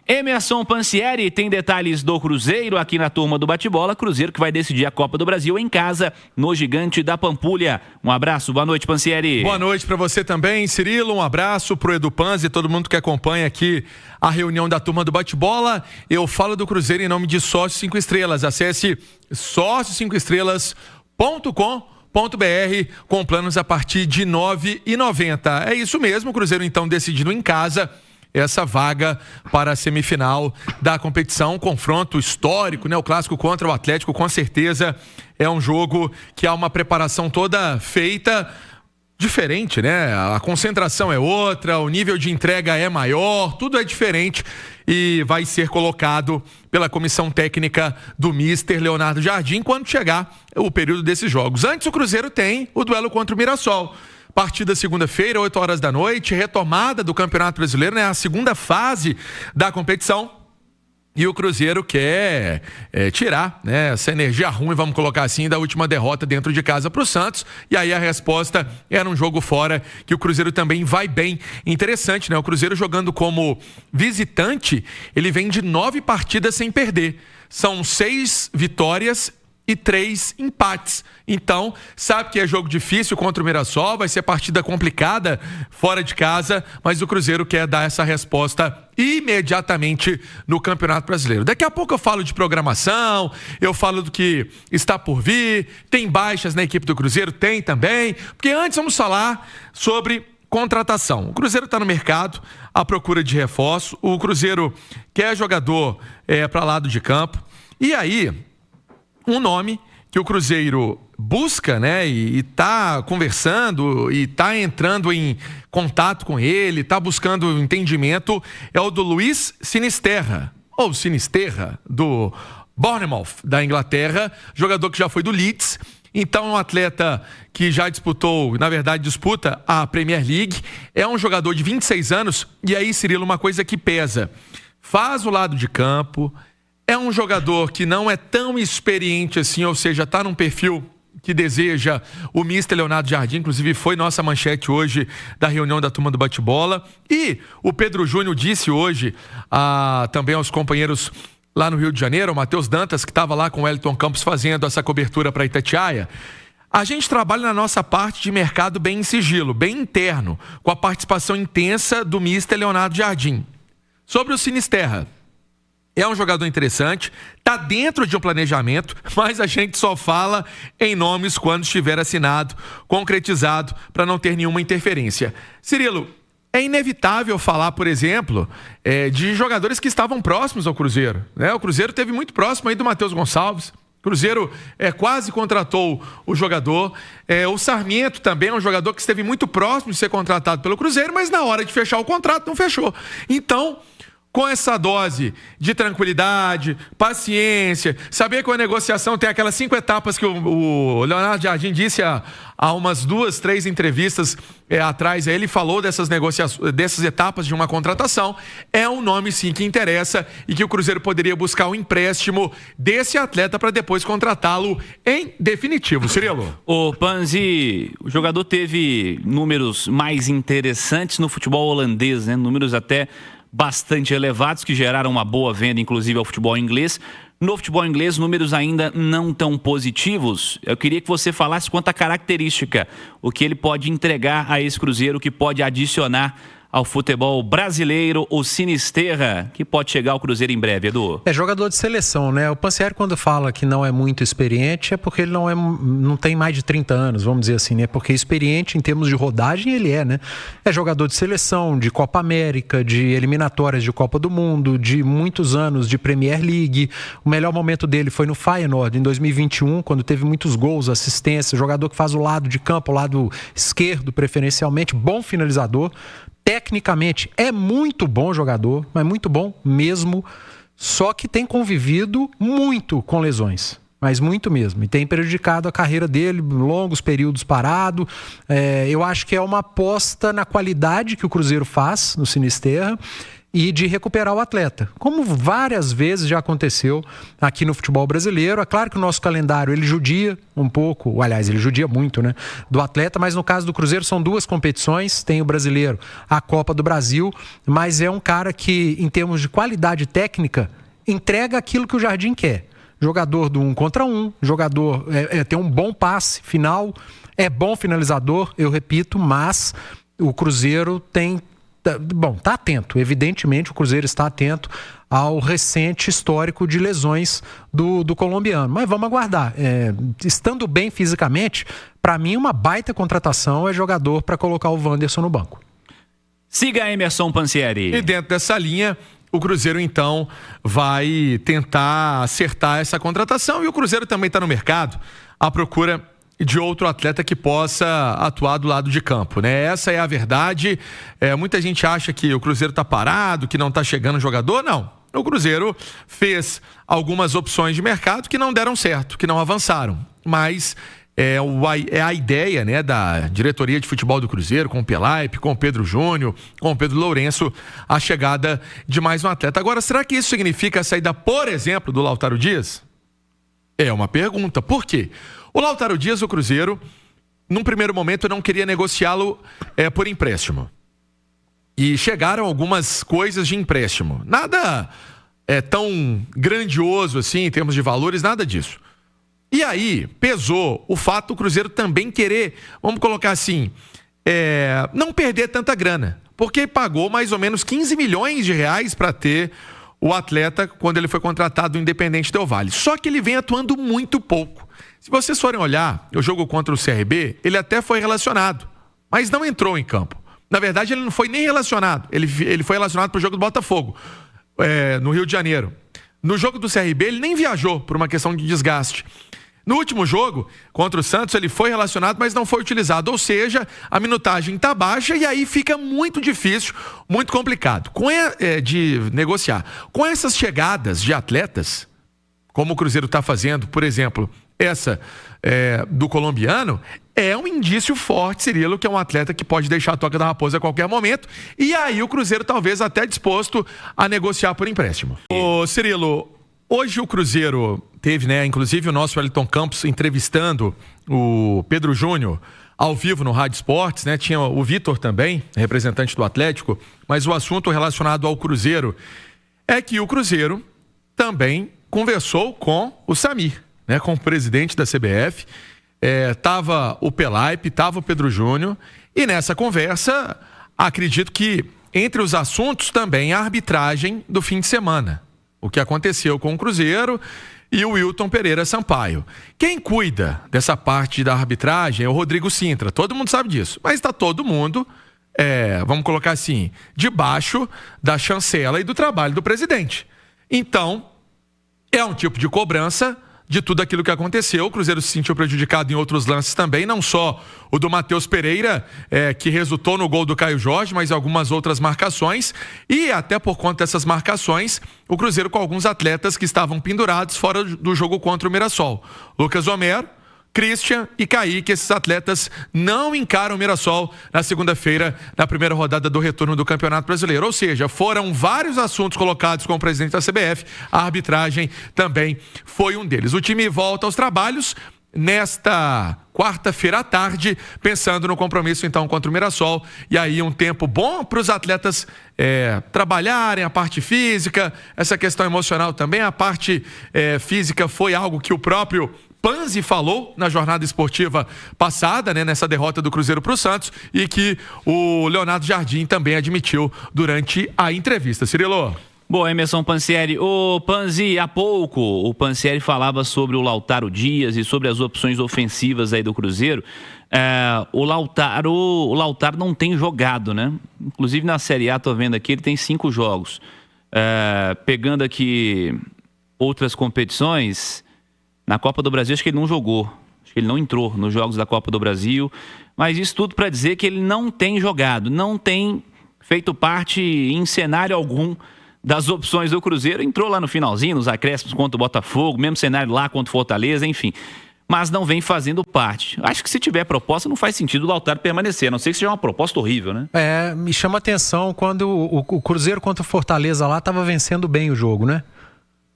Emerson Pansieri tem detalhes do Cruzeiro aqui na turma do bate-bola. Cruzeiro que vai decidir a Copa do Brasil em casa, no Gigante da Pampulha. Um abraço, boa noite, Pansieri. Boa noite para você também, Cirilo. Um abraço pro Edu Panzi e todo mundo que acompanha aqui a reunião da turma do bate-bola. Eu falo do Cruzeiro em nome de Sócio 5 Estrelas. Acesse sócio5estrelas.com.br com planos a partir de R$ 9,90. É isso mesmo, o Cruzeiro então decidindo em casa essa vaga para a semifinal da competição, confronto histórico, né? O clássico contra o Atlético, com certeza é um jogo que há uma preparação toda feita diferente, né? A concentração é outra, o nível de entrega é maior, tudo é diferente e vai ser colocado pela comissão técnica do Mister Leonardo Jardim quando chegar o período desses jogos. Antes, o Cruzeiro tem o duelo contra o Mirassol. Partida segunda-feira, 8 horas da noite, retomada do Campeonato Brasileiro, né? A segunda fase da competição. E o Cruzeiro quer tirar, né, essa energia ruim, vamos colocar assim, da última derrota dentro de casa para o Santos. E aí a resposta era um jogo fora, que o Cruzeiro também vai bem. Interessante, né? O Cruzeiro jogando como visitante, ele vem de 9 partidas sem perder. São 6 vitórias e 3 empates. Então, sabe que é jogo difícil contra o Mirassol, vai ser partida complicada fora de casa, mas o Cruzeiro quer dar essa resposta imediatamente no Campeonato Brasileiro. Daqui a pouco eu falo de programação, eu falo do que está por vir, tem baixas na equipe do Cruzeiro, tem também, porque antes vamos falar sobre contratação. O Cruzeiro está no mercado, à procura de reforço, o Cruzeiro quer jogador para lado de campo, e aí um nome que o Cruzeiro busca, né, e tá conversando e tá entrando em contato com ele, tá buscando entendimento, é o do Luiz Sinisterra, ou Sinisterra, do Bournemouth, da Inglaterra, jogador que já foi do Leeds. Então é um atleta que já disputou, na verdade disputa a Premier League, é um jogador de 26 anos, e aí, Cirilo, uma coisa que pesa, faz o lado de campo, é um jogador que não é tão experiente assim, ou seja, está num perfil que deseja o Mister Leonardo Jardim, inclusive foi nossa manchete hoje da reunião da turma do bate-bola. E o Pedro Júnior disse hoje também aos companheiros lá no Rio de Janeiro, o Matheus Dantas, que estava lá com o Wellington Campos fazendo essa cobertura para Itatiaia, a gente trabalha na nossa parte de mercado bem em sigilo, bem interno, com a participação intensa do Mister Leonardo Jardim. Sobre o Sinisterra, é um jogador interessante, está dentro de um planejamento, mas a gente só fala em nomes quando estiver assinado, concretizado, para não ter nenhuma interferência. Cirilo, é inevitável falar, por exemplo, de jogadores que estavam próximos ao Cruzeiro, né? O Cruzeiro esteve muito próximo aí do Matheus Gonçalves. O Cruzeiro quase contratou o jogador. O Sarmiento também é um jogador que esteve muito próximo de ser contratado pelo Cruzeiro, mas na hora de fechar o contrato não fechou. Então, com essa dose de tranquilidade, paciência, saber que a negociação tem aquelas 5 etapas que o Leonardo Jardim disse há umas 2, 3 entrevistas atrás, ele falou dessas etapas de uma contratação, é um nome sim que interessa e que o Cruzeiro poderia buscar um empréstimo desse atleta para depois contratá-lo em definitivo. Cirilo. O Panzi, o jogador teve números mais interessantes no futebol holandês, né? Números até bastante elevados, que geraram uma boa venda, inclusive, ao futebol inglês. No futebol inglês, números ainda não tão positivos. Eu queria que você falasse quanto à característica, o que ele pode entregar a esse Cruzeiro, o que pode adicionar ao futebol brasileiro, o Sinisterra, que pode chegar ao Cruzeiro em breve, Edu. É jogador de seleção, né? O Pansieri, quando fala que não é muito experiente, é porque ele não tem mais de 30 anos, vamos dizer assim, né? Porque experiente em termos de rodagem ele é, né? É jogador de seleção, de Copa América, de eliminatórias de Copa do Mundo, de muitos anos de Premier League. O melhor momento dele foi no Feyenoord, em 2021, quando teve muitos gols, assistência, jogador que faz o lado de campo, o lado esquerdo preferencialmente, bom finalizador. Tecnicamente é muito bom jogador, mas muito bom mesmo, só que tem convivido muito com lesões, mas muito mesmo, e tem prejudicado a carreira dele, longos períodos parado. Eu acho que é uma aposta na qualidade que o Cruzeiro faz no Sinisterra, e de recuperar o atleta, como várias vezes já aconteceu aqui no futebol brasileiro. É claro que o nosso calendário, ele judia um pouco, aliás, ele judia muito, né, do atleta, mas no caso do Cruzeiro são 2 competições, tem o brasileiro, a Copa do Brasil, mas é um cara que, em termos de qualidade técnica, entrega aquilo que o Jardim quer. Jogador do 1 contra 1, jogador tem um bom passe final, é bom finalizador, eu repito, mas o Cruzeiro tá atento. Evidentemente, o Cruzeiro está atento ao recente histórico de lesões do colombiano. Mas vamos aguardar. Estando bem fisicamente, para mim, uma baita contratação é jogador para colocar o Wanderson no banco. Siga Emerson Pansieri. E dentro dessa linha, o Cruzeiro, então, vai tentar acertar essa contratação. E o Cruzeiro também está no mercado à procura de outro atleta que possa atuar do lado de campo, né? Essa é a verdade. Muita gente acha que o Cruzeiro está parado, que não está chegando jogador. Não. O Cruzeiro fez algumas opções de mercado que não deram certo, que não avançaram. Mas é a ideia, né, da diretoria de futebol do Cruzeiro, com o Pelaipe, com o Pedro Júnior, com o Pedro Lourenço, a chegada de mais um atleta. Agora, será que isso significa a saída, por exemplo, do Lautaro Dias? É uma pergunta. Por quê? O Lautaro Dias, o Cruzeiro, num primeiro momento, não queria negociá-lo por empréstimo. E chegaram algumas coisas de empréstimo. Nada tão grandioso assim, em termos de valores, nada disso. E aí, pesou o fato do Cruzeiro também querer, vamos colocar assim, não perder tanta grana. Porque pagou mais ou menos 15 milhões de reais para ter o atleta quando ele foi contratado do Independente Del Valle. Só que ele vem atuando muito pouco. Se vocês forem olhar o jogo contra o CRB, ele até foi relacionado, mas não entrou em campo. Na verdade, ele não foi nem relacionado. Ele foi relacionado para o jogo do Botafogo, no Rio de Janeiro. No jogo do CRB, ele nem viajou por uma questão de desgaste. No último jogo, contra o Santos, ele foi relacionado, mas não foi utilizado. Ou seja, a minutagem está baixa e aí fica muito difícil, muito complicado de negociar. Com essas chegadas de atletas, como o Cruzeiro está fazendo, por exemplo, essa do colombiano, é um indício forte, Cirilo, que é um atleta que pode deixar a Toca da Raposa a qualquer momento. E aí o Cruzeiro talvez até disposto a negociar por empréstimo. Ô, Cirilo, hoje o Cruzeiro teve, né, inclusive o nosso Wellington Campos entrevistando o Pedro Júnior ao vivo no Rádio Esportes, né? Tinha o Vitor também, representante do Atlético, mas o assunto relacionado ao Cruzeiro é que o Cruzeiro também conversou com o Samir, né, com o presidente da CBF. Tava o Pelaipe, tava o Pedro Júnior, e nessa conversa, acredito que entre os assuntos também a arbitragem do fim de semana. O que aconteceu com o Cruzeiro e o Wilton Pereira Sampaio. Quem cuida dessa parte da arbitragem é o Rodrigo Sintra, todo mundo sabe disso, mas está todo mundo, vamos colocar assim, debaixo da chancela e do trabalho do presidente. Então, é um tipo de cobrança de tudo aquilo que aconteceu. O Cruzeiro se sentiu prejudicado em outros lances também, não só o do Matheus Pereira, que resultou no gol do Caio Jorge, mas algumas outras marcações, e até por conta dessas marcações, o Cruzeiro com alguns atletas que estavam pendurados fora do jogo contra o Mirassol. Lucas Homero, Christian e Kaique, esses atletas não encaram o Mirassol na segunda-feira, na primeira rodada do retorno do Campeonato Brasileiro. Ou seja, foram vários assuntos colocados com o presidente da CBF, a arbitragem também foi um deles. O time volta aos trabalhos nesta quarta-feira à tarde, pensando no compromisso então contra o Mirassol, e aí um tempo bom para os atletas trabalharem a parte física, essa questão emocional também. A parte física foi algo que o próprio Panzi falou na jornada esportiva passada, né, nessa derrota do Cruzeiro para o Santos, e que o Leonardo Jardim também admitiu durante a entrevista. Cirilo. Bom, Emerson Pansieri. Ô, Panzi, há pouco o Pansieri falava sobre o Lautaro Dias e sobre as opções ofensivas aí do Cruzeiro. O Lautaro não tem jogado, né? Inclusive na Série A, tô vendo aqui, ele tem 5 jogos. Pegando aqui outras competições, na Copa do Brasil acho que ele não jogou, acho que ele não entrou nos jogos da Copa do Brasil, mas isso tudo para dizer que ele não tem jogado, não tem feito parte em cenário algum das opções do Cruzeiro. Entrou lá no finalzinho, nos acréscimos contra o Botafogo, mesmo cenário lá contra o Fortaleza, enfim. mas não vem fazendo parte. Acho que se tiver proposta, não faz sentido o Lautaro permanecer, a não ser que seja uma proposta horrível, né? Me chama atenção quando o Cruzeiro contra o Fortaleza lá estava vencendo bem o jogo, né?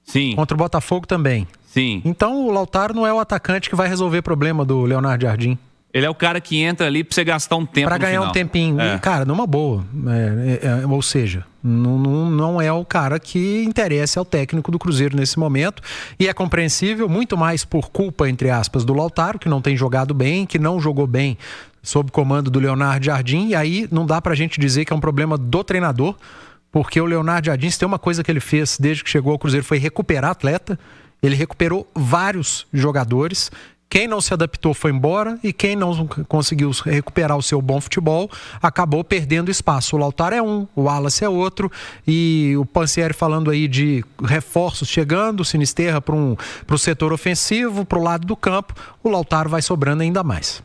Sim. Contra o Botafogo também. Sim. Então o Lautaro não é o atacante que vai resolver o problema do Leonardo Jardim. Ele é o cara que entra ali pra você gastar um tempo pra no ganhar final. Um tempinho. E, cara, numa boa. Ou seja, não é o cara que interessa ao técnico do Cruzeiro nesse momento. E é compreensível, muito mais por culpa, entre aspas, do Lautaro, que não tem jogado bem, que não jogou bem sob comando do Leonardo Jardim. E aí não dá pra gente dizer que é um problema do treinador, porque o Leonardo Jardim, se tem uma coisa que ele fez desde que chegou ao Cruzeiro foi recuperar atleta. Ele recuperou vários jogadores. Quem não se adaptou foi embora e quem não conseguiu recuperar o seu bom futebol acabou perdendo espaço. O Lautaro é um, o Wallace é outro, e o Pansieri falando aí de reforços chegando, o Sinisterra para o setor ofensivo, para o lado do campo, o Lautaro vai sobrando ainda mais.